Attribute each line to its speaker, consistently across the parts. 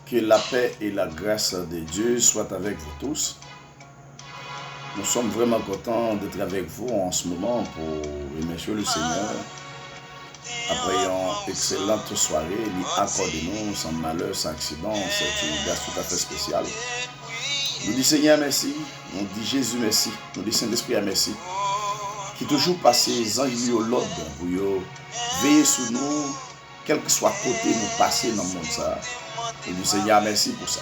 Speaker 1: Que la paix et la grâce de Dieu soient avec vous tous. Nous sommes vraiment contents d'être avec vous en ce moment pour remercier le Seigneur. Après une excellente soirée, lui accorde-nous sans malheur, sans accident. C'est une grâce tout à fait spéciale. Nous disons Seigneur merci, nous disons Jésus merci, nous disons Saint-Esprit merci. Qui toujours passe les anges au l'ordre pour veiller sur nous, quel que soit côté nous passer dans le monde. Et nous Seigneur merci pour ça.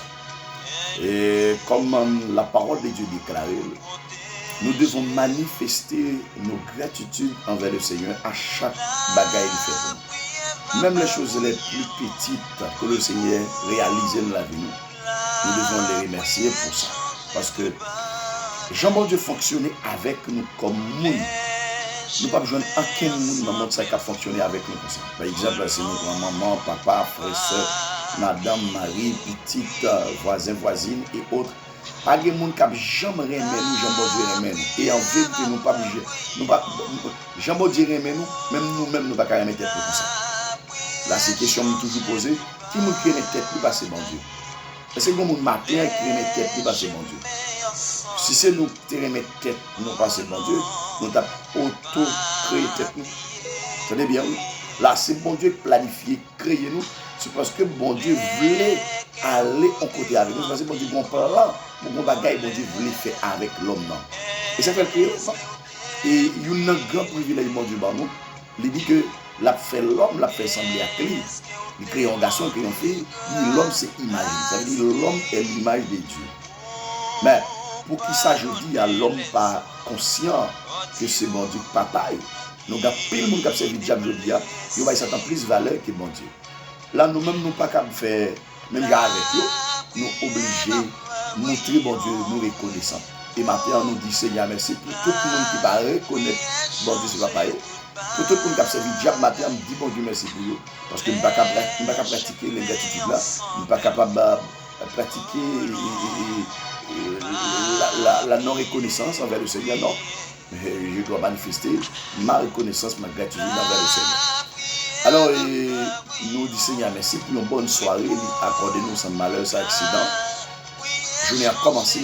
Speaker 1: Et comme la parole de Dieu déclare, nous devons manifester nos gratitudes envers le Seigneur à chaque bagaille qu'il fait. Même les choses les plus petites que le Seigneur réalise dans la vie, nous devons les remercier pour ça. Parce que Jean-Bon-Dieu fonctionnait avec nous comme nous. Nous n'avons pas besoin d'aucun monde dans le monde qui a fonctionné avec nous comme ça. Par exemple, c'est notre maman, papa, frère, soeur, madame, mari, petite, voisin, voisine et autres. Pas de monde qui a jamais aimé nous, Jean-Bon-Dieu aimé nous. Et en vérité, nous pas obligés. Jean-Bon-Dieu aimé nous, même nous-mêmes, nous ne pouvons pas aimer tête comme ça. Là, c'est une question que je toujours posée. Qui nous crée tête plus bas, c'est bon Dieu. Est-ce que nous matin qui aime tête plus bas, c'est bon Dieu. Si c'est nous qui aimons tête, nous pas c'est bon Dieu, nous avons auto-créé tête nous. Vous savez bien, oui. Là, c'est bon Dieu qui planifie, créer nous. C'est parce que bon Dieu voulait aller en côté avec nous. C'est parce que bon Dieu, bon plan, bon bagaille, bon Dieu voulait faire avec l'homme. Et ça fait le créer. Et il y a un grand privilège, bon Dieu, nous. Il dit que l'a fait l'homme, l'a fait sembler à Christ. Il crée un garçon, il crée une fille. L'homme, c'est image. Ça veut dire l'homme est l'image de Dieu. Mais pour qui ça, je dis à l'homme pas conscient que c'est bon Dieu papa. Nous avons pile monde qui a servi diable aujourd'hui, il va s'attendre plus valeur que bon Dieu. Là, nous-mêmes, nous pas capables de faire, même avec eux, nous obligés de montrer bon Dieu, nous reconnaissons. Et maintenant, nous disons Seigneur, merci pour tout le monde qui va reconnaître bon Dieu, c'est papa. Pour tout le monde qui a servi diable, maintenant, nous disons bon Dieu, merci pour eux. Parce que nous ne sommes pas capables de pratiquer les gratitudes là, nous ne sommes pas capables de pratiquer la non-reconnaissance envers le Seigneur, non. Je dois manifester ma reconnaissance, ma gratitude envers le Seigneur. Alors, nous disons Seigneur, merci pour une bonne soirée, accordez-nous sans malheur, sans accident. Je n'ai commencé,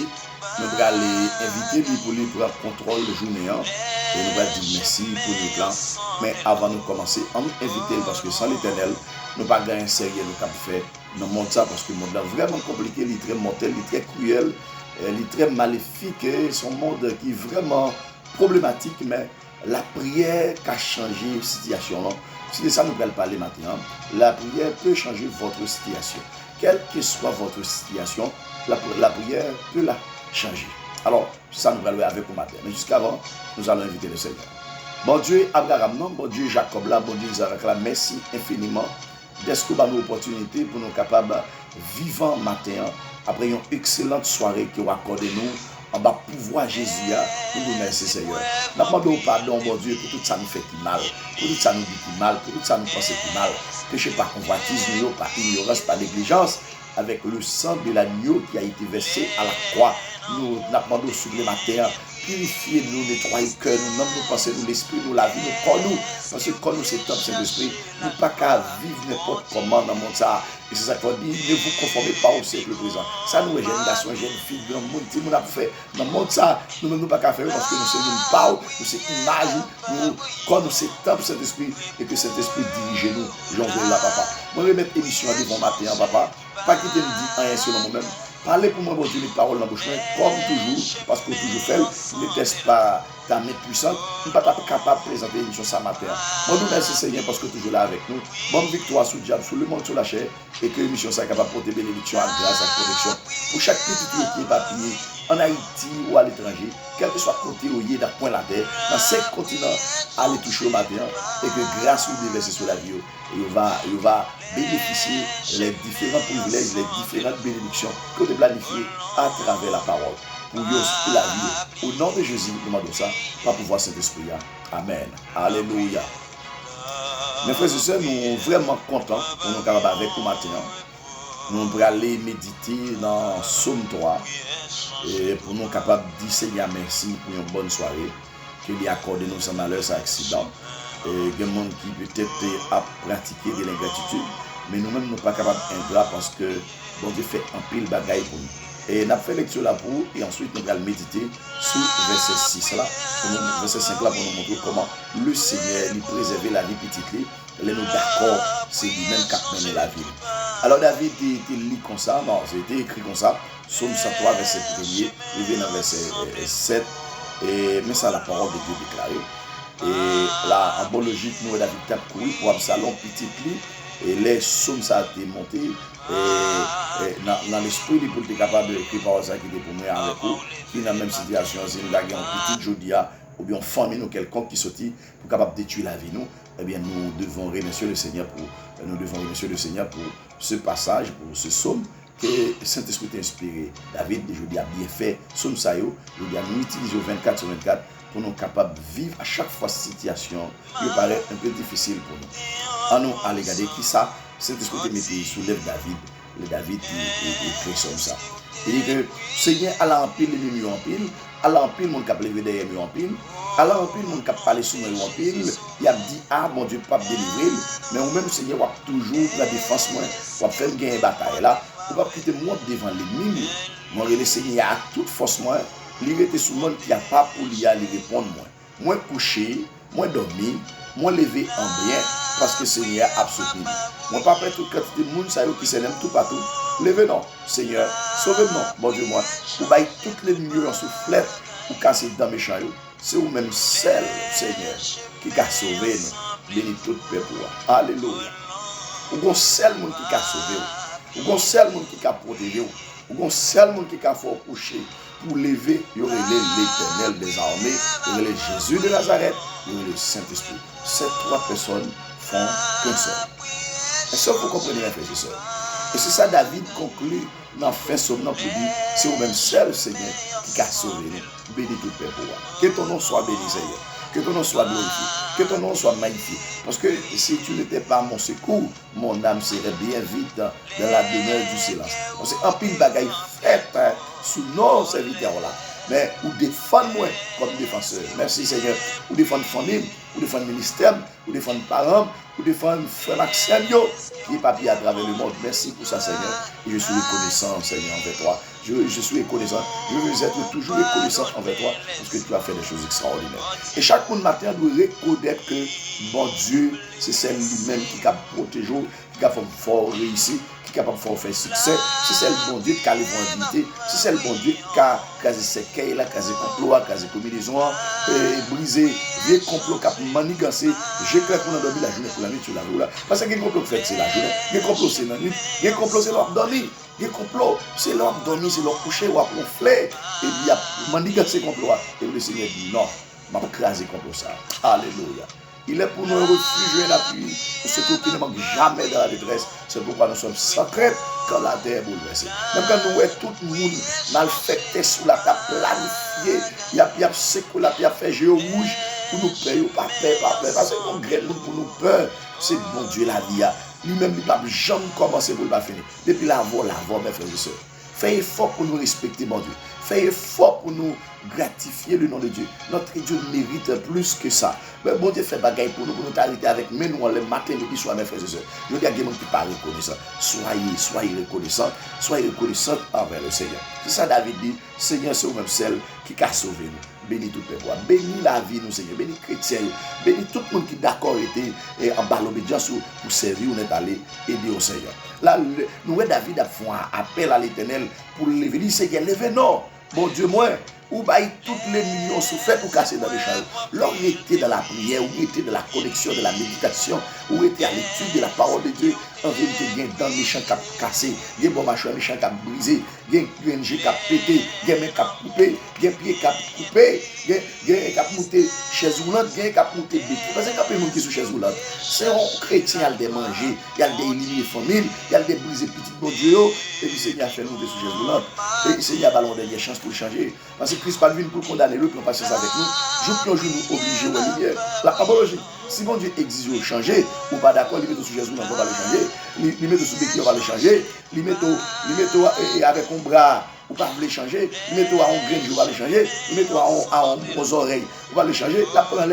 Speaker 1: nous allons les inviter pour lui prendre contrôle de journée. Et nous allons dire merci pour le plan. Mais avant de commencer, on nous invite parce que sans l'Éternel, nous ne pouvons pas gagner sérieux nous faire dans le monde ça parce que le monde est vraiment compliqué, il est très mortel, il est très cruel, il est très maléfique, c'est un monde qui est vraiment problématique, mais la prière qui a changé la situation. C'est de ça que nous allons parler maintenant. La prière peut changer votre situation. Quelle que soit votre situation, la prière peut la changer. Alors, ça nous allons avec vous matin. Mais jusqu'avant, nous allons inviter le Seigneur. Bon Dieu Abraham, non, bon Dieu Jacob, là, bon Dieu Isaac, là, merci infiniment d'être nous une opportunité pour nous capables de vivre matin après une excellente soirée que vous accordez nous. En bas pouvoir Jésus, nous vous remercions Seigneur. Nous demandons pardon, mon Dieu, pour tout ça nous fait qui mal, pour tout ça nous dit qui mal, pour tout ça nous pense qui mal. Péché par convoitise, par ignorance, par négligence, avec le sang de l'agneau qui a été versé à la croix. Nous demandons sur le matin, purifiez-nous, nettoyez le cœur, nous pensons, nous l'esprit, nous la vie, nous corps nous. Parce que quand nous c'est top, c'est l'esprit, nous pas qu'à vivre n'importe comment dans le monde ça. Et c'est ça qu'on dit, ne vous conformez pas au siècle présent. Ça nous est jeune garçon, jeune fille, grand monde, tout le monde a fait dans le monde ça. Nous ne pas qu'à faire parce que nous sommes une parole, nous sommes une image, nous, quand nous c'est top, cet esprit, et que cet esprit dirige nous, j'en veux là, papa. Moi, je vais mettre l'émission à devant matin, papa. Pas quitter me dire rien sur moi-même. Parlez pour moi, bon Dieu, les paroles dans la bouche, comme toujours, parce que toujours fait, ne teste pas ta main puissante, nous ne sommes pas capables de présenter l'émission ce matin. Moi, nous merci Seigneur parce que toujours là avec nous. Bonne victoire sur le diable, sur le monde, sur la chair, et que l'émission soit capable de porter bénédiction, grâce, à protection. Pour chaque petit qui est papier, en Haïti ou à l'étranger, quel que soit côté où il est dans le point de la terre, dans 5 continents, aller toucher au matin, et que grâce au déverser sur la vie, il va bénéficier les différents privilèges, les différentes bénédictions que nous planifions à travers la parole. Pour la vie, au nom de Jésus, nous demandons ça, par pouvoir Saint-Esprit. Amen. Alléluia. Mes frères et sœurs, nous sommes vraiment contents pour nous capables avec vous matin. Nous allons aller méditer dans Psaume 3 et pour nous capables de dire Seigneur merci pour une bonne soirée, qu'il y accorde nous sans malheur, sans accident. Et il y a des gens qui peut-être a pratiqué de l'ingratitude. mais nous-mêmes, nous ne sommes pas capables d'ingrat parce que bon Dieu fait un pile bagaille pour nous. Et nous avons fait lecture là pour et ensuite nous allons méditer sur verset 6 là, verset 5 là pour nous montrer comment le Seigneur lui préserver la vie petite lui. Les nous d'accord, c'est lui-même qui a mené la vie. Alors David il lit comme ça, non, c'était écrit comme ça, Psaume 103 verset 1er, il vient dans verset 7, et mais ça la parole de Dieu déclarée. Et là, en bonne logique, nous David a couru pour Absalom petit lui, et les psaumes ça a été monté. Et dans l'esprit, il peut être capable d'écrire par ça qui est pour moi avec vous, qui est dans la même situation, si nous avons un petit jodia ou bien famille ou quelqu'un qui sortit pour capable de détruire la vie, nous, eh bien nous devons remercier le Seigneur pour ce passage, pour ce psaume que Saint-Esprit a inspiré. David, je dis, a bien fait, psaume ça, je dis, nous utilisons 24 sur 24 pour nous capables de vivre à chaque fois cette situation qui paraît un peu difficile pour nous. En nous, à regarder qui ça, Saint-Esprit qui soulève David. Le David il écrit comme ça. Il dit que Seigneur Allah en pile l'ennemi en pile, Allah en pile mon cap levé derrière moi en pile, Allah en pile mon cap parler sur moi en pile, il a dit ah mon Dieu pas délivrer, mais ou même Seigneur va toujours la défense moi, va faire gagner bataille là, ou pas quitter moi devant l'ennemi. Moi le Seigneur a toute force moi, il était sous monde qui a pas pour lui aller répondre moi. Moi couché, moi dormi, moi levé en bien parce que Seigneur a soutenu. Moi pas toute quantité de monde ça qui s'aime tout partout. Levez non, Seigneur, sauvez-nous, bon Dieu moi. Vous baillez toutes les nuits en soufflette, ou casser dans mes chariots. C'est vous-même seul, Seigneur, qui a sauvé nous. Bénis tout le peuple. Alléluia. Vous avez seul monde qui a sauvé. Vous avez seul monde qui a protégé. Vous avez seul monde qui a fait coucher. Pour lever, il y aurait l'Éternel des armées, il y aurait Jésus de Nazareth, il y aurait le Saint-Esprit. Ces trois personnes font qu'un seul. Et ça, vous comprenez, mes frères et sœurs. Et c'est ça David conclut dans le fin psaume pour dire, c'est vous-même seul, Seigneur, qui a sauvé nous. Bénis tout le peuple. Que ton nom soit béni, Seigneur. Que ton nom soit glorifié. Que ton nom soit magnifié. Parce que si tu n'étais pas mon secours, mon âme serait bien vite dans la demeure du silence. On sait un pile bagaille fait sous nos serviteurs là. Mais ou défendre-moi comme défenseur. Merci Seigneur. Ou défendre famille, ou défendre ministère, ou défendre parents, ou défendre frère Maxime qui est papier à travers le monde. Merci pour ça Seigneur. Et je suis reconnaissant Seigneur envers toi. Je suis reconnaissant. Je veux être toujours reconnaissant envers toi parce que tu as fait des choses extraordinaires. Et chaque matin doit reconnaître que mon Dieu, c'est celle lui-même qui a protégé, qui a fait fort réussir, qui est capable de faire succès. C'est celle bon Dieu qui a les vendité. C'est celle bon Dieu qui a casé ses cailles, qui a casé complot, casé combinaison, brisé, vieux complot qui a manigancé. J'éclaire pour nous dormir la journée pour la nuit sur la roue là. Parce que les complot fait c'est la journée. Les complots c'est la nuit. Les complots c'est leur dormir. Les complots c'est leur dormir, c'est leur coucher ou à gonfler. Et puis il y a manigancé complot. Et le Seigneur dit non, je vais craser complot ça. Alléluia. Il est pour nous un refuge et un appui, ce qui ne manque jamais dans la détresse. C'est pourquoi nous sommes secrets quand la terre est bouleversée. Même quand nous voyons tout le monde mal fait sous la table planifiée, il y a secoué la terre, fait jeu rouge pour nous payer, pas peur, parce que nous graine pour nous peur. C'est bon Dieu la vie. Lui-même, il ne peut jamais commencer pour le finir. Depuis l'avant, mes frères et sœurs. Fais effort pour nous respecter, mon Dieu. Fais effort pour nous gratifier le nom de Dieu. Notre Dieu mérite plus que ça. Mais bon Dieu fait bagaille pour nous arrêter avec nous le matin, midi, soir, mes frères et sœurs. Je dis à quelqu'un qui parle reconnaissant. Soyez reconnaissants envers le Seigneur. C'est ça David dit, Seigneur, c'est vous-même celle qui a sauvé nous. Bénis tout le peuple. Bénis la vie, nous, Seigneur. Bénis les chrétiens. Bénis tout le monde qui d'accord était en bas l'obédience pour servir, on est allé aider au Seigneur. Là, nous, David a fait un appel à l'Éternel pour lever. Il dit, Seigneur, levez non. Bon Dieu, moi, ou baille toutes les millions souffert pour casser dans les chariots. L'homme était dans la prière, ou était dans la connexion, de la méditation, ou était à l'étude de la parole de Dieu. En vérité, il y a dans le méchant qui a cassé, il y a bon machin, méchant qui a brisé, il y a un PNG qui a pété, il y a un main qui a coupé, il y a un pied qui a coupé, il y a un qui a monté chaise roulante, il y a un qui a monté bête. Parce qu'il y a des gens qui sont chaise roulante. C'est un chrétien, il a des manger, il a des éliminer famille, il a des briser petit bon Dieu, et puis Seigneur a fait nous des sous chaise roulante. Et le Seigneur a ballon dernière chance pour le changer. Parce que Christ pas venu pour condamner le, pour passer avec nous. Je peux nous obliger à lumière. La logique. Si bon Dieu exige de changer, ou pas d'accord, il met au sujet, on va le changer. Il met au sujet, on va le changer. Il met avec un bras, ou pas le changer. Il met à un grain, on va le changer. Il met aux oreilles, on va le changer. La prend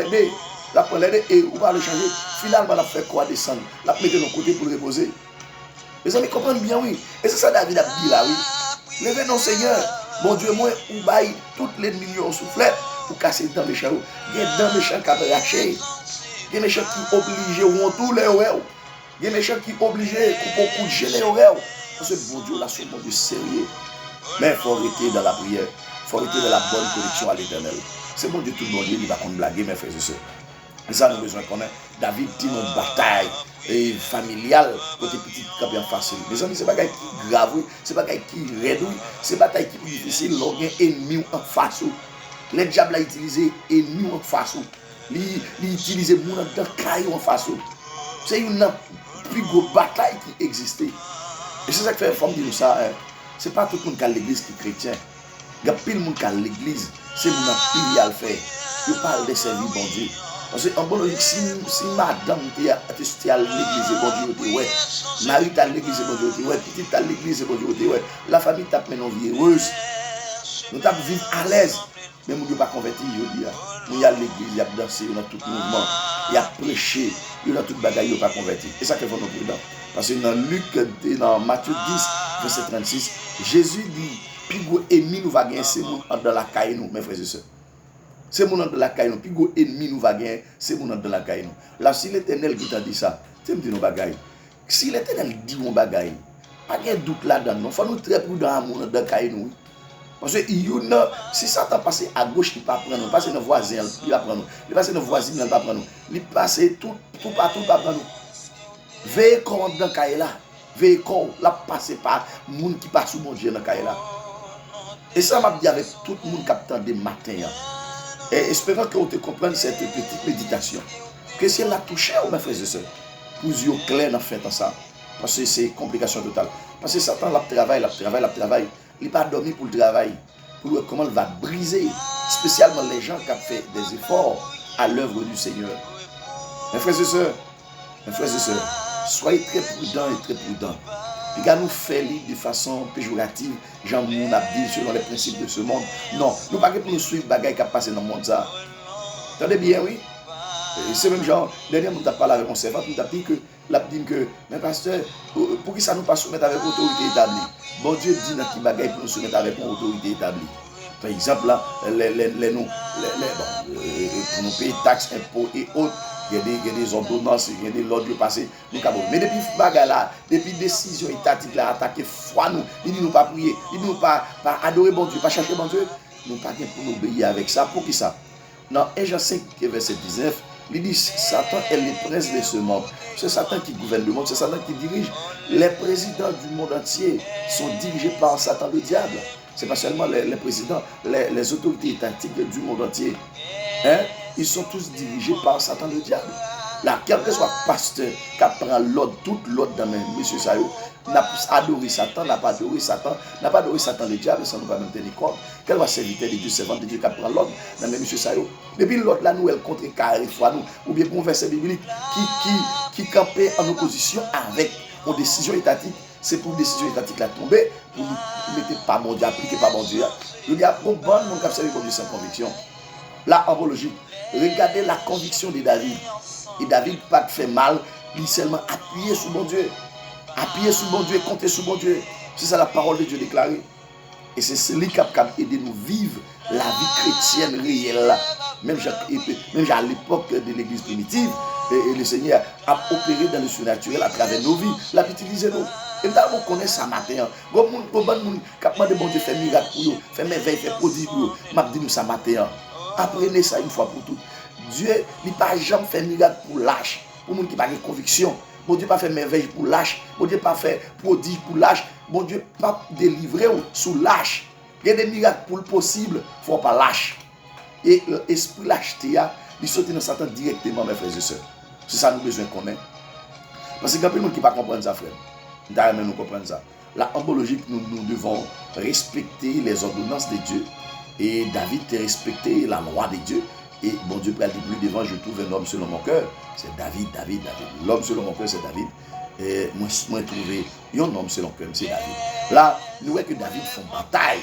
Speaker 1: l'aider et on va le changer. Finalement, on a fait quoi descendre. La mettre de nos côtés pour le reposer. Les amis comprennent bien, oui. Et c'est ça David a dit là, oui. Levez non Seigneur. Bon Dieu, moi, ou baille toutes les millions soufflettes pour casser dans les méchants. Il y a des méchants qui ont raché. Il y a des méchants qui obligés ou tous les oreilles. Il y a des méchants qui obligés pour coup de geler oreilles. Parce que bon Dieu, là, c'est bon Dieu sérieux. Mais il faut arrêter dans la prière. Il faut arrêter dans la bonne connexion à l'éternel. C'est bon Dieu, tout le monde, il va contre blaguer, mes frères et sœurs. Et ça, nous avons besoin de connaître. David dit une bataille familiale, côté petit cap bien facile. Mes amis, c'est pas quelque qui grave, c'est pas quelque qui réduit, c'est pas quelque qui plus difficile. L'on a ennemi en face. Le diable a utilisé ennemi en face. Il utilise mon dans caillou en face. C'est une plus grosse bataille qui existait. Et c'est ça que fait femme dire ça. C'est pas tout le monde qui a l'église qui est chrétien. Il y a plus de monde qui a l'église. C'est mon qui a le faire. Je parle de servir bon Dieu. Parce que en bon logique, si madame était à l'église, bon Dieu, ouais. Marie à l'église, bon Dieu, ouais. Petite à l'église, bon Dieu, ouais. La famille tape maintenant vie heureuse. Nous tapons vivre à l'aise. Mais nous ne pas convertir, je dis. Nous y a l'église, il y a dansé, il y a tout mouvement, il y a prêché, il y a tout bagaille, il n'y a pas converti. Et ça que faut nous prudents. Parce que dans Luc, dans Matthieu 10, verset 36, Jésus dit, puis gros ennemi nous va gagner, c'est nous dans la caille, nous, mes frères et sœurs. C'est mon nom de la caille, puis go ennemi nous va gagner, c'est mon nom de la caille. Là, si l'Éternel qui t'a dit ça, c'est me dit nos bagailles. Si l'Éternel dit nos bagailles, pas de doute là-dedans, il faut nous très prudents à mon nom de la caille. Parce que si Satan passe à gauche, il ne va pas prendre nous. Passe nos voisins, il va prendre nous. Il passe nos voisines, il ne va pas prendre nous. Il passe tout partout, il va prendre nous. Veillez comme dans la caille là. Veillez comme là, passe par le monde qui passe sous mon Dieu dans la caille là. Et ça m'a dit avec tout le monde qui attend des matins. Et espérant que vous te compreniez cette petite méditation. Que si elle a touché, mes frères et sœurs, pour yeux clairs dans fait ça. Parce que c'est complication totale. Parce que Satan la travaille. Il n'a pas dormi pour le travail. Pour voir comment il va briser. Spécialement les gens qui ont fait des efforts à l'œuvre du Seigneur. Mes frères et sœurs, soyez très prudents et très prudents. Les gars nous fait de façon péjorative, Jean Moun a dit selon les principes de ce monde. Non, nous ne pouvons pas nous suivre les bagages qui passent dans le monde. Attendez bien, oui. C'est même genre, dernièrement, nous avons parlé avec mon servant, nous avons dit que, mais pasteur, pour qui ça nous pas soumettre avec l'autorité établie? Bon Dieu dit dans qui bagaille pour nous soumettre avec une autorité établie. Par exemple, là, pour nous payer taxes, impôts et autres. Il y a des ordonnances, il y a des lois de passer. Mais depuis bagarre depuis décision étatique là, attaquer foi nous, il dit nous pas prier, il dit nous pas adorer bon Dieu, pas chercher bon Dieu. Nous pas pour nous obéir avec ça. Pour qui ça? Dans 1 Jean 5, verset 19, il dit Satan est le prince de ce monde. C'est Satan qui gouverne le monde, c'est Satan qui dirige. Les présidents du monde entier sont dirigés par Satan le diable. Ce n'est pas seulement les présidents, les autorités étatiques du monde entier. Ils sont tous dirigés par Satan le diable. Là, quel que soit pasteur qui prend l'ordre, toute l'ordre dans M. Sayo, n'a pas adoré Satan, n'a pas adoré Satan le diable, ça ne va même tenir compte. Quel va serviteur de Dieu, servant de Dieu qui prend l'ordre dans M. Sayo. Depuis l'ordre là, nous, elle contre carré foi nous, ou bien pour un verset biblique qui campait en opposition avec une décision étatique. C'est pour une décision étatique la tomber, pour nous mettre pas bon Dieu, appliquer pas bon Dieu. Il y a un bon monde qui a servi comme Dieu sans conviction. Là, en logique, regardez la conviction de David. Et David pas fait mal, il seulement appuyé sur mon Dieu. Appuyer sur mon Dieu, compter sur mon Dieu. C'est ça la parole de Dieu déclarée. Et c'est celui qui a aidé nous vivre la vie chrétienne réelle. Même à l'époque de l'église primitive, et le Seigneur a opéré dans le surnaturel à travers nos vies. L'a utilisé nous. Et nous connaissons ça matin. Bon monde qui a demandé bon Dieu faire miracle pour nous, faire merveille, faire prodige pour nous. M'a dit nous ça matin. Apprenez ça une fois pour toutes. Dieu n'a pas jamais fait miracle pour lâche, pour les gens qui n'ont pas de conviction. Bon Dieu n'a pas fait merveille pour lâche. Bon Dieu n'a pas fait prodige pour lâche. Bon Dieu n'a pas délivré sous lâche. Il y a des miracles pour le possible, il ne faut pas lâche. Et l'esprit lâcheté, il saute dans Satan directement, mes frères et sœurs. C'est ça que nous avons besoin de connaître. Parce qu'il y a des gens qui ne comprennent pas ça, frère. Nous comprenons ça. Là, en logique, nous devons respecter les ordonnances de Dieu. Et David a respecté la loi de Dieu. Et bon Dieu, plus devant, je trouve un homme selon mon cœur. C'est David. L'homme selon mon cœur, c'est David. Et moi trouvé un homme selon que c'est David. Là, nous voyons que David fait une bataille,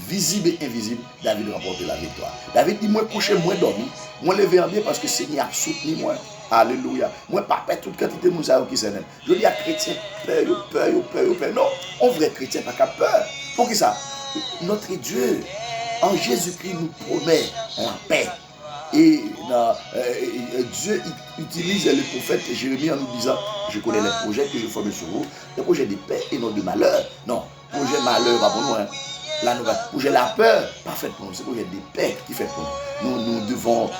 Speaker 1: visible et invisible. David remporte la victoire. David dit, moi couché, moi dormi, moi levé en bien parce que le Seigneur a soutenu moi. Alléluia. Moi pas peur toute quantité de gens qui s'en. Je dis à chrétien, peur. Non, on vrai chrétien pas qu'à peur. Pour qui ça? Notre Dieu, en Jésus-Christ, nous promet la paix. Et Dieu utilise le prophète Jérémie en nous disant, je connais les projets que je forme sur vous, des projets de paix et non de malheur. Non, projet malheur, pas pour nous. Hein. Là, nous projet la peur, pas fait pour nous. C'est projet de paix qui fait pour nous. Nous devons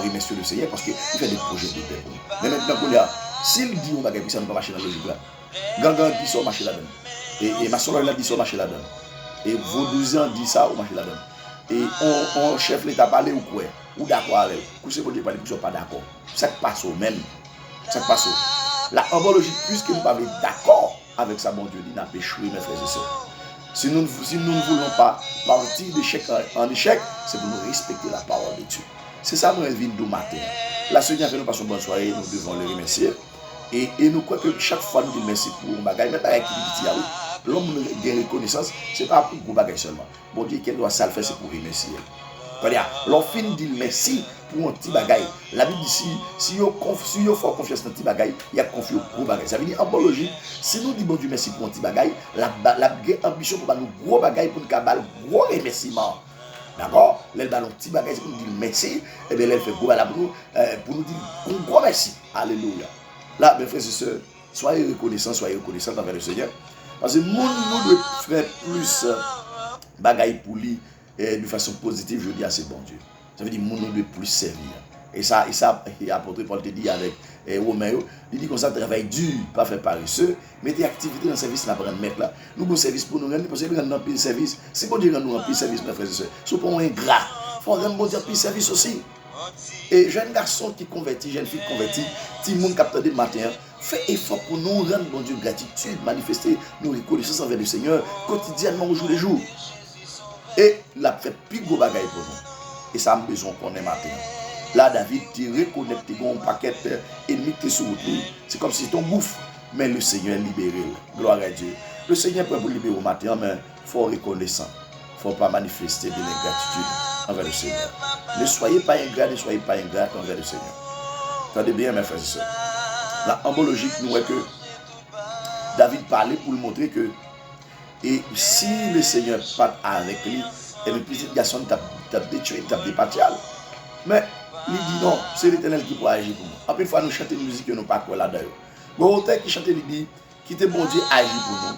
Speaker 1: remercier le Seigneur parce qu'il fait des projets de paix pour nous. Mais maintenant, s'il dit on va gagner, ça ne va pas marcher dans le logique là. Gangan dit ça, on marche là-dedans. Et ma soeur là dit ça, on marche là-dedans. Et vos 12 ans dit ça, on marche là-dedans. Et on chef l'État parler ou quoi? Ou d'accord avec elle. Vous ne parler, vous pas d'accord. Ça passe au même. Ça passe au. La logique, puisque nous ne sommes pas d'accord avec ça, mon Dieu, il n'a pas échoué, mes frères et sœurs. Si nous ne voulons pas partir d'échec en échec, c'est pour nous respecter la parole de Dieu. C'est ça, nous invitons du matin. La Seigneur fait nous passer une bonne soirée, nous devons le remercier. Et nous croyons que chaque fois nous disons merci pour un bagage, même avec qui l'homme de reconnaissance, ce n'est pas pour un bagage seulement. Bon Dieu, quel doit ça le faire, c'est pour remercier. L'on finit de dire merci pour un petit bagage. La Bible dit si vous faites confiance dans un petit bagage, il y a confiance pour un bagage. Ça veut dire en bonne logique, si nous disons bon Dieu merci pour un petit bagage, la ambition pour nous gros bagage pour nous faire un gros remerciement. D'accord? Elle a un petit bagage pour nous dire merci, et bien elle fait gros bagage pour nous dire un gros merci. Alléluia. Là, mes frères et sœurs, soyez reconnaissants envers le Seigneur. Parce que nous devons faire plus bagaille pour lui de façon positive, je dis à ce bon Dieu. Ça veut dire que nous devons plus servir. Et ça apôtre Paul te dit avec Romain, il dit qu'on ça travaille dur, pas faire paresseux, mettez activité dans le service, n'a pas de mettre là. Nous avons service pour nous rendre, parce que nous avons un service. Si bon Dieu nous rend un service, mes frères et sœurs, ce n'est pas un ingrat. Il faut rendre bon Dieu un service aussi. Et jeune garçon qui convertit, jeune fille convertie, tout le monde capte de matin, fait effort pour nous rendre bon Dieu gratitude, manifester nos reconnaissances envers le Seigneur quotidiennement au jour le jour. Et il a fait plus gros bagaille pour nous. Et ça a besoin qu'on ait matin. Là, David, tu reconnais que tu as un paquet d'ennemis qui sont sur lui. C'est comme si ton bouffe. Mais le Seigneur est libéré. Gloire à Dieu. Le Seigneur peut vous libérer au matin, mais il faut reconnaissant. Il ne faut pas manifester de l'ingratitude envers le Seigneur. Ne soyez pas ingrat, ne soyez pas ingrat envers le Seigneur. Attendez bien, mes frères et sœurs. Là, en bonne logique, nous voyons que David parlait pour lui montrer que et si le Seigneur part avec lui, et le petit garçon t'a détruit, t'a départi. Mais il dit non, c'est l'Éternel qui peut agir pour nous. Après une fois, nous chantons une musique que nous ne pas quoi là-dedans. Bon, auteur qui chante, il dit, quittez bon Dieu agir pour nous.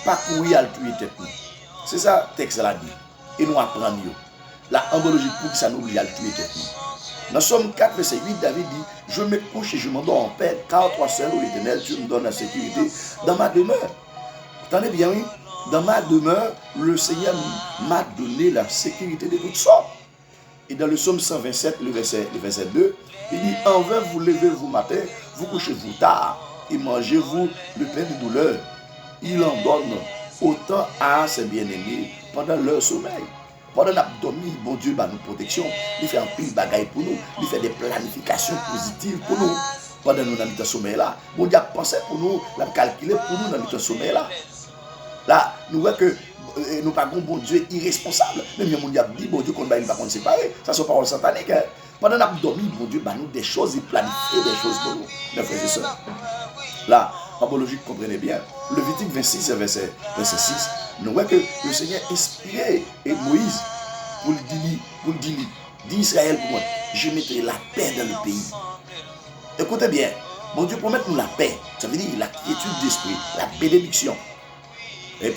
Speaker 1: Pas courir à le tuer tête nous. C'est ça le texte là dit. Et nous apprenons. La embologie pour que ça nous oblige à le tuer tête nous. Dans Somme 4, verset 8, David dit, je me couche et je m'endors en paix, car toi seul, ô l'Éternel, tu me donnes la sécurité dans ma demeure. Attendez bien, oui. Dans ma demeure, le Seigneur m'a donné la sécurité de toutes sortes. Et dans le psaume 127, le verset 2, il dit, en vain vous levez-vous matin, vous couchez-vous tard, et mangez-vous le pain de douleur. Il en donne autant à ses bien-aimés pendant leur sommeil. Pendant l'abdomen, bon Dieu, bah, nous protection, il fait un pile de bagaille pour nous, il fait des planifications positives pour nous. Pendant nous dans notre sommeil là, bon Dieu a pensé pour nous, l'a calculé pour nous dans notre sommeil là. Là, nous voyons que nous parlons bon Dieu irresponsable. Même si on dit bon Dieu qu'on ne va pas séparer, ça sont paroles sataniques. Hein. Pendant qu'on a dormi, bon Dieu, bah, nous des choses, il planifie des choses pour nous, mes frères et sœurs. Là, en bonne logique, comprenez bien. Lévitique 26, verset 6, nous voyons que le Seigneur inspiré et Moïse pour le dire, dit Israël pour moi, je mettrai la paix dans le pays. Écoutez bien, bon Dieu promet nous la paix. Ça veut dire la quiétude d'esprit, la bénédiction.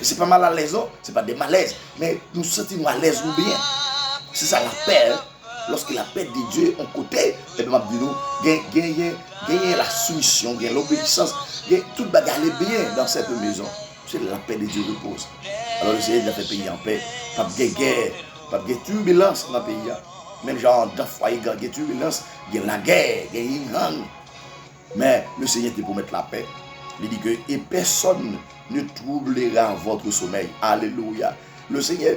Speaker 1: C'est pas mal à l'aise, c'est pas des malaises, mais nous sentons à l'aise ou bien. C'est ça la paix. Hein? Lorsque la paix de Dieu est en côté, et bien nous gagnons la soumission, gagnons l'obéissance, tout bagarre bien dans cette maison. C'est la paix de Dieu repose. Alors le Seigneur a fait payer en paix, pas de guerre, pas de turbulence dans le pays. Même genre dans le foyer, il y a turbulence, il y a la guerre, il y a une gang. Mais le Seigneur te promet la paix. Il dit que et personne ne troublera votre sommeil. Alléluia. Le Seigneur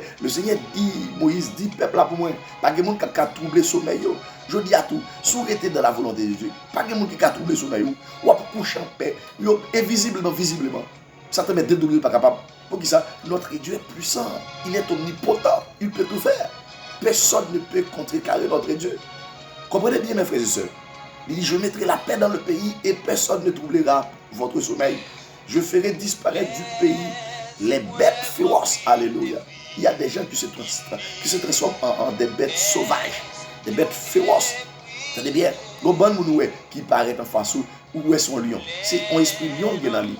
Speaker 1: dit, Moïse dit, peuple là pour moi, pas de monde qui a troublé le sommeil. Je dis à tout, si vous êtes dans la volonté de Dieu, pas de monde qui a troublé le sommeil. Ou couche en paix, invisiblement, visiblement. Satan met deux pas capable. Pour qui ça? Notre Dieu est puissant, il est omnipotent, il peut tout faire. Personne ne peut contrecarrer notre Dieu. Comprenez bien, mes frères et sœurs. Il dit, je mettrai la paix dans le pays et personne ne troublera votre sommeil. Je ferai disparaître du pays les bêtes féroces. Alléluia. Il y a des gens qui se transforment en des bêtes sauvages, des bêtes féroces. Tenez bien, le bon mounoué qui paraît en face où est son lion. C'est un esprit lion qui est dans lui.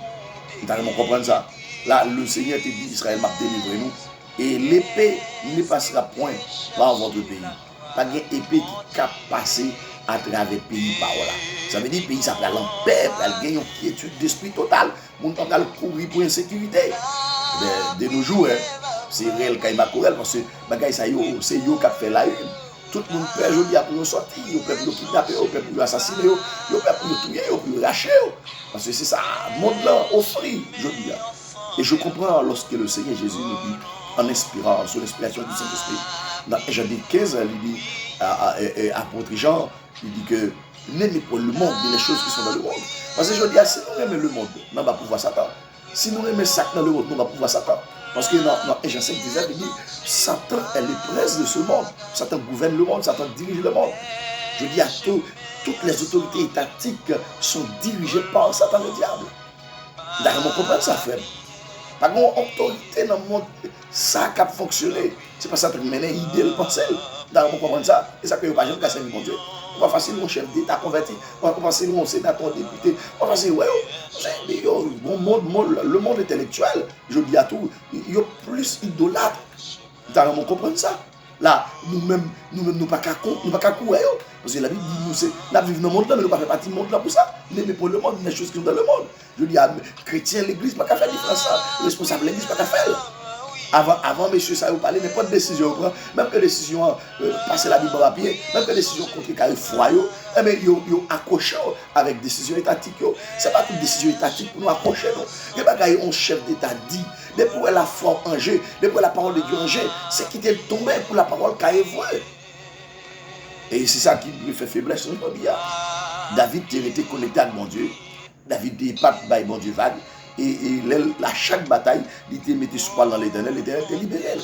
Speaker 1: Vous allez comprendre ça. Là, le Seigneur te dit, Israël m'a délivré nous. Et l'épée ne passera point par votre pays. Pas d'une épée qui cap passer à travers le pays par là. Ça veut dire que le pays s'appelle en paix, elle gagne une quiétude d'esprit total. Mon temps d'aller courir pour insécurité. De nos jours, c'est réel quand il m'a couru parce que bagay ça c'est yo qui a fait la une. Tout le monde peut aujourd'hui pour sortir, il peut pour kidnapper, il peut pour assassiner, il peut pour tuer, il peut racher. Parce que c'est ça, le monde là offre, je dis. Et je comprends lorsque le Seigneur Jésus nous dit, en inspirant, sous l'inspiration du Saint-Esprit, dans Jean 15, il dit à apôtre Jean, il dit que n'aimez pas le monde, les choses qui sont dans le monde. Parce que je dis, si nous aimons le monde, nous va pouvoir Satan. Si nous aimons ça dans le monde, nous va pouvoir Satan. Parce que dans Jean 5, il dit, Satan est le prince de ce monde. Satan gouverne le monde, Satan dirige le monde. Je dis à toutes les autorités étatiques sont dirigées par Satan le diable. D'ailleurs, on comprend ça, frère. Pas une autorité dans le monde, ça qui a fonctionné. C'est pas ça qui mène l'idée, le pensée. D'ailleurs, on comprend ça. Et ça que vous ne pouvez pas casser mon Dieu. On va facilement chef d'État converti. On va facilement sénateur, député. On va facilement, le monde intellectuel, je dis à tout, il y a plus idolâtre. D'ailleurs, on comprend ça. Là, nous-mêmes, nous pas qu'à courir. Parce que la Bible dit, nous, c'est la vivre dans le monde là, mais nous ne pas faire partie du monde là pour ça. N'aimez pas le monde, les choses qui sont dans le monde. Je dis à chrétiens, l'église, pas qu'à faire différence. Responsable de l'église, pas qu'à faire. Avant, monsieur, ça vous parler, mais pas de décision. Même que décision, passer la Bible à pied, même que décision contre carré froid, eh bien, ils accroché avec décision étatique. Ce n'est pas toute décision étatique pour nous accrocher. Il y a des un chef d'État dit, depuis la foi en jeu, depuis la parole de Dieu en jeu, c'est qui est tombé pour la parole qui est vraie. Et c'est ça qui lui fait faiblesse. David était connecté avec mon Dieu. David n'était pas by mon Dieu vague. Et à chaque bataille, il était mis sous dans l'Éternel était libéré.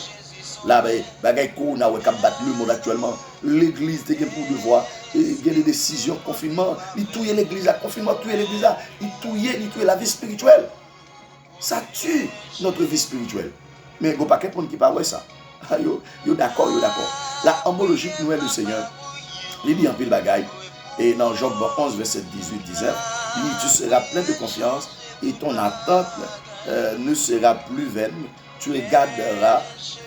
Speaker 1: Là, bagay qu'on a battu le monde actuellement. L'église était pour devoir. Il y a des décisions, confinement. Il touille l'église, confinement, touille l'église, il touille la vie spirituelle. Ça tue notre vie spirituelle. Mais il n'y a pas quelqu'un qui parle de ça. Yo d'accord. La homologie nous est le Seigneur. Il dit en pile bagaille. Et dans Job 11, verset 18-19, il dit, tu seras plein de confiance et ton attente ne sera plus vaine. Tu regarderas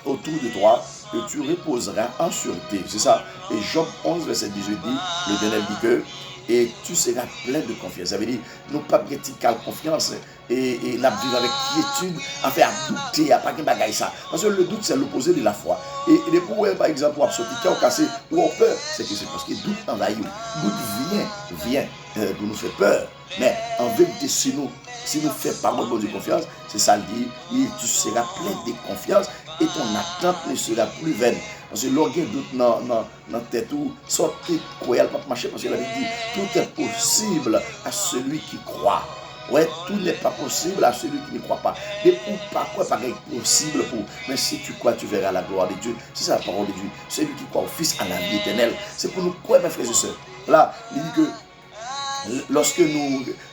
Speaker 1: autour de toi et tu reposeras en sûreté. C'est ça. Et Job 11, verset 18 dit, l'Éternel dit que et tu seras plein de confiance. Ça veut dire, nous pas critiquer confiance et la vivre avec quiétude, à faire douter, à pas de bagaille ça. Parce que le doute, c'est l'opposé de la foi. Et les pourquoi, par exemple, pour sortir, qui ont cassé ou ont peur, c'est parce que le doute envahit. Le doute vient pour nous faire peur. Mais en vérité, si nous faisons parole de confiance, c'est ça le dit, tu seras plein de confiance et ton attente ne sera plus vaine. Parce que l'orgueil doute dans la tête ou sortir croyant pas marcher parce que la Bible dit tout est possible à celui qui croit. Ouais, tout n'est pas possible à celui qui ne croit pas. Mais pour pas quoi paraît possible pour. Mais si tu crois, tu verras la gloire de Dieu. C'est ça la parole de Dieu. Celui qui croit au Fils à la vie éternelle. C'est pour nous croire, mes frères et sœurs. Là, il dit que lorsque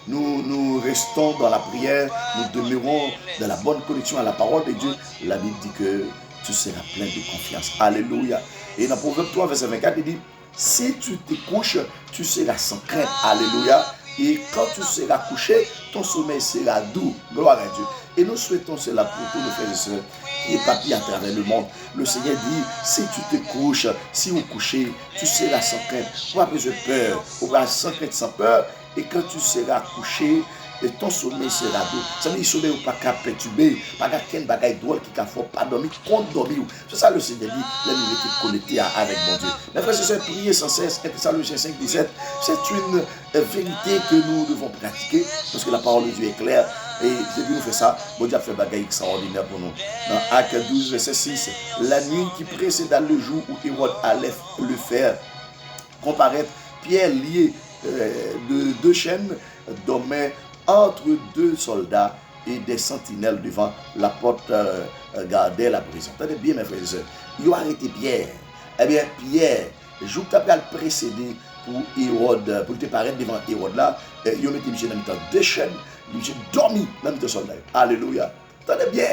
Speaker 1: nous restons dans la prière, nous demeurons dans la bonne connexion à la parole de Dieu, la Bible dit que tu seras plein de confiance. Alléluia. Et dans Proverbe 3, verset 24, il dit, si tu te couches, tu seras sans crainte. Alléluia. Et quand tu seras couché, ton sommeil sera doux. Gloire à Dieu. Et nous souhaitons cela pour tous nos frères et sœurs qui éparpillent à travers le monde. Le Seigneur dit, si tu te couches, si vous couchez, tu seras sans crainte. Pas besoin de peur. On va sans crainte, sans peur. Et quand tu seras couché, et ton sommeil sera doux. Ça veut dire sommeil ou pas qu'à perturber, pas qu'à qu'un bagage drôle qui ne faut pas dormir, contre dormir. C'est ça le Seigneur dit, là nous étions connectés avec mon Dieu. Mes frères et sœurs, prier sans cesse, 1 Thessaloniciens 5, 17, c'est une vérité que nous devons pratiquer, parce que la parole de Dieu est claire. Et depuis nous fait ça, bon Dieu a fait bagaille extraordinaire pour nous. Dans Actes 12, verset 6, la nuit qui précéda le jour où Hérode allait le faire comparaître, Pierre lié deux chaînes dormaient entre deux soldats et des sentinelles devant la porte gardaient la prison. Tenez bien, mes frères et sœurs. Ils ont arrêté Pierre. Eh bien, Pierre, le jour que tu as précédé pour Hérode, pour te paraître devant Hérode là, ils ont mis Michel dans deux chaînes, Michel dormi dans le soldat. Alléluia. Tenez bien.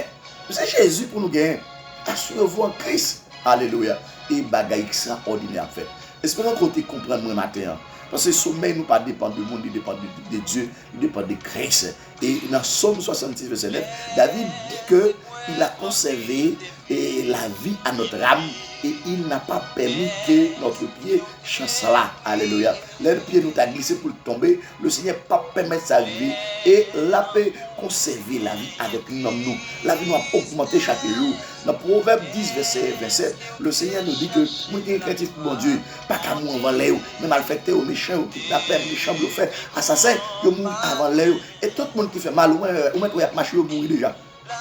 Speaker 1: C'est Jésus pour nous gagner. Assurez-vous en Christ. Alléluia. Et bagaille extraordinaire fait. Espérons qu'on te comprenne le matin. Parce que le sommeil nous pas dépend du monde, il dépend de Dieu, il dépend de Christ. Et dans Somme 66, verset 9, David dit qu'il a conservé la vie à notre âme et il n'a pas permis que notre pied chancela. Alléluia. Le pied nous a glissé pour tomber. Le Seigneur n'a pas permis ça arriver. Et la paix conserver la vie avec nous. La vie nous a augmenté chaque jour. Dans Proverbe 10, verset 27, le Seigneur nous dit que moi qui suis créatif pour mon Dieu, pas qu'à mourir avant l'air, mais malfaiteur, méchant, ou kidnappeur, méchant, fait assassin, il mourir avant l'air. Et tout le monde qui fait mal, ou même qui a marché, il mourir déjà.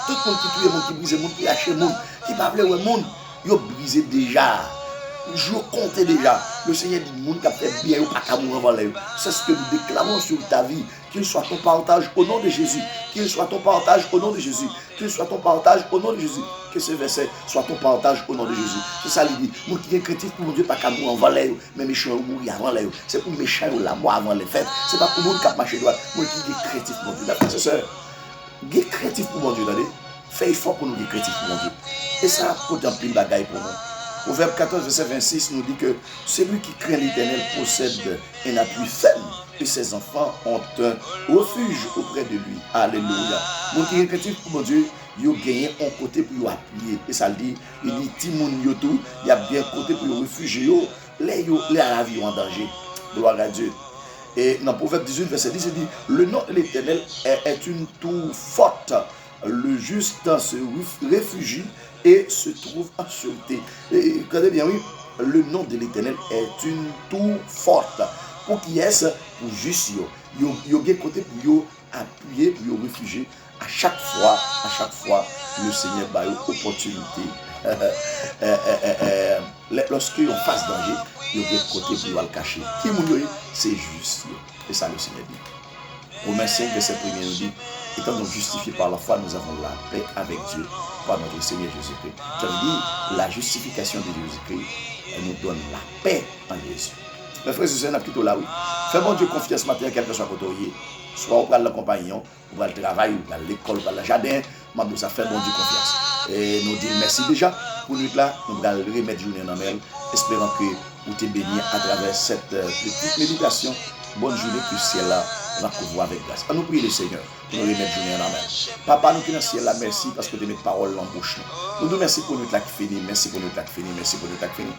Speaker 1: Tout le monde qui tue, le monde qui brise, le monde qui lâche le monde, qui parle le monde, il a brisé déjà. Je comptais déjà. Le Seigneur dit, le monde qui a fait bien, ou pas qu'à mourir avant l'air. C'est ce que nous déclarons sur ta vie. Qu'il soit ton partage au nom de Jésus. Qu'il soit ton partage au nom de Jésus. Qu'il soit ton partage au nom de Jésus. Que ce verset soit ton partage au nom de Jésus. C'est ça, il dit. Moi qui est chrétien pour mon Dieu, pas qu'à mourir avant l'air. Mais méchant ou mourir avant l'air. C'est pour méchant ou la mort avant les fêtes. C'est pas pour mon qui a marché droit. Moi qui est chrétien pour mon Dieu. D'accord, c'est ça. Qui créatif pour mon Dieu, attendez. Fais effort pour nous qui créatif pour mon Dieu. Et ça, contempler une bagaille pour nous. Proverbe 14, verset 26 nous dit que celui qui craint l'Éternel possède un appui ferme et ses enfants ont un refuge auprès de lui. Alléluia. Mon qui est créatif pour mon Dieu, il a gagné un côté pour appuyer. Et ça dit, il dit, Timoun Yotou, il y a bien un côté pour réfugier, les la vie en danger. Gloire à Dieu. Et dans Proverbe 18, verset 10, il dit, le nom de l'Éternel est une tour forte. Le juste se réfugie et se trouve en sûreté. Et regardez bien, oui, le nom de l'Éternel est une tour forte. Pour qui est-ce? Pour juste, il y a un côté pour appuyer, pour réfugier. À chaque fois, le Seigneur a une opportunité. Lorsqu'il y a face danger, il y a un côté pour le cacher. Qui mouille, c'est juste. Et ça, le Seigneur dit. Romains 5, verset 1 nous dit, étant donc justifiés par la foi, nous avons la paix avec Dieu par notre Seigneur Jésus-Christ. Ça veut dire la justification de Jésus-Christ, elle nous donne la paix en Jésus. Mes frères et sœurs, on a plutôt là, oui. Fais mon Dieu confiance matin, quel que soit côté, soit au le compagnon, ou le travail, ou l'école, ou le jardin, mais ça fait mon Dieu confiance. Et nous disons merci déjà pour nous là, nous allons remettre journée dans elle, espérant que vous t'es béni à travers cette petite méditation. Bonne journée que ciel là va couvrir avec grâce. On nous prie le Seigneur pour nous remettre journée en main. Papa, nous qui dans le ciel là, merci parce que tu mets parole en bouche. Nous nous merci pour nous là qui fini, merci pour nous là qui fini, merci pour nous là qui fini.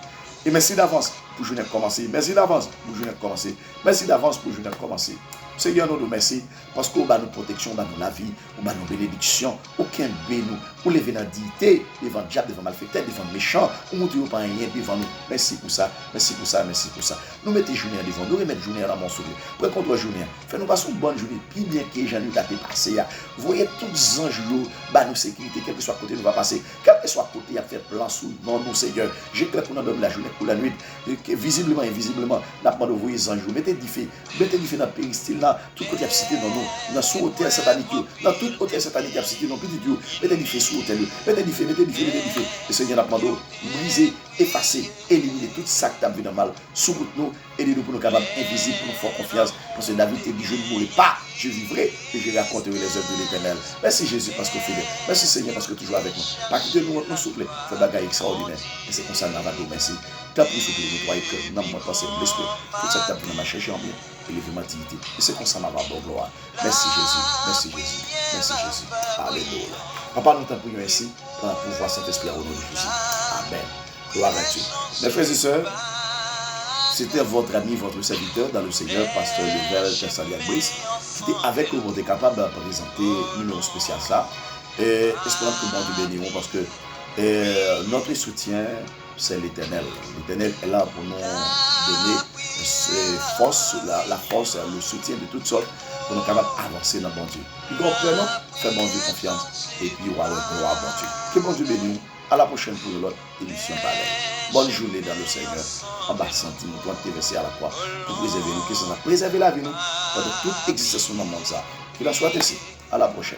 Speaker 1: Et merci d'avance pour journée commencer. Merci d'avance pour journée commencer. Merci d'avance pour journée commencer. Seigneur, nous nous merci parce qu'on a nos protections, on a la vie, on a nos bénédictions, aucun bénou, ou les vénadités, devant le diable, devant le malfaiteur, devant le méchant, ou nous ne pas rien devant nous. Merci pour ça, merci pour ça, merci pour ça. Nous mettons journée devant nous, remettons journée dans mon sourire. Pour contre journée, fais-nous passer une bonne journée, puis bien que j'en ai passé. Vous voyez tous les anges, nous sécurité, quel que soit côté nous va passer, quel que soit côté, il a fait plan sous non, nous, Seigneur. J'ai cru pour nous donner la journée, pour la nuit, visiblement, invisiblement, nous avons envoyé les anges, mettez du feu dans le péristyle. Tout côté cité dans nous, dans sous hôtel satanique, dans tout hôtel satanique cité dans petit Dieu, mettez du feu sous hôtel, mettez du feu, mettez du feu, mettez du feu. Le Seigneur a demandé briser, effacer, éliminer tout ça qui t'a vu dans mal, sous nous, aidez-nous pour nous capables invisibles, pour nous faire confiance, parce que David t'a dit je ne mourrai pas, je vivrai et je raconterai les œuvres de l'Éternel. Merci Jésus parce que fidèle, merci Seigneur parce que toujours avec nous. Pas quitter nous, nous souffler, fait bagaille extraordinaire. Et c'est comme ça nous avons merci. T'as pris souffler, nettoyer le cœur, nous n'avons pas pensé l'esprit, tout ça que t'as pris dans ma chercher en bien. Et lever ma dignité. Et c'est comme ça ma bonne gloire. Merci Jésus. Merci Jésus. Merci Jésus. Alléluia. Papa, nous t'en prions ainsi pour la pouvoir Saint-Esprit au nom de Jésus. Amen. Gloire à Dieu. Mes frères et sœurs, c'était votre ami, votre serviteur dans le Seigneur, pasteur Level Tessalia Brice, qui était avec nous, on est capable de présenter un numéro spécial ça. Et espérons que le monde nous béniront parce que notre soutien, c'est l'Éternel. L'Éternel est là pour nous donner force, la force, le soutien de toutes sortes pour nous capables d'avancer dans bon Dieu. Puis comprenons, fais bon Dieu confiance et puis on va voir bon Dieu. Que bon Dieu bénisse. À la prochaine pour l'autre émission pareille. Bonne journée dans le Seigneur. En bas senti nous toi TVC à la croix pour préserver nous, que ça préserver la vie nous pendant toute existence dans le monde ça. Qu'il en soit ainsi. À la prochaine.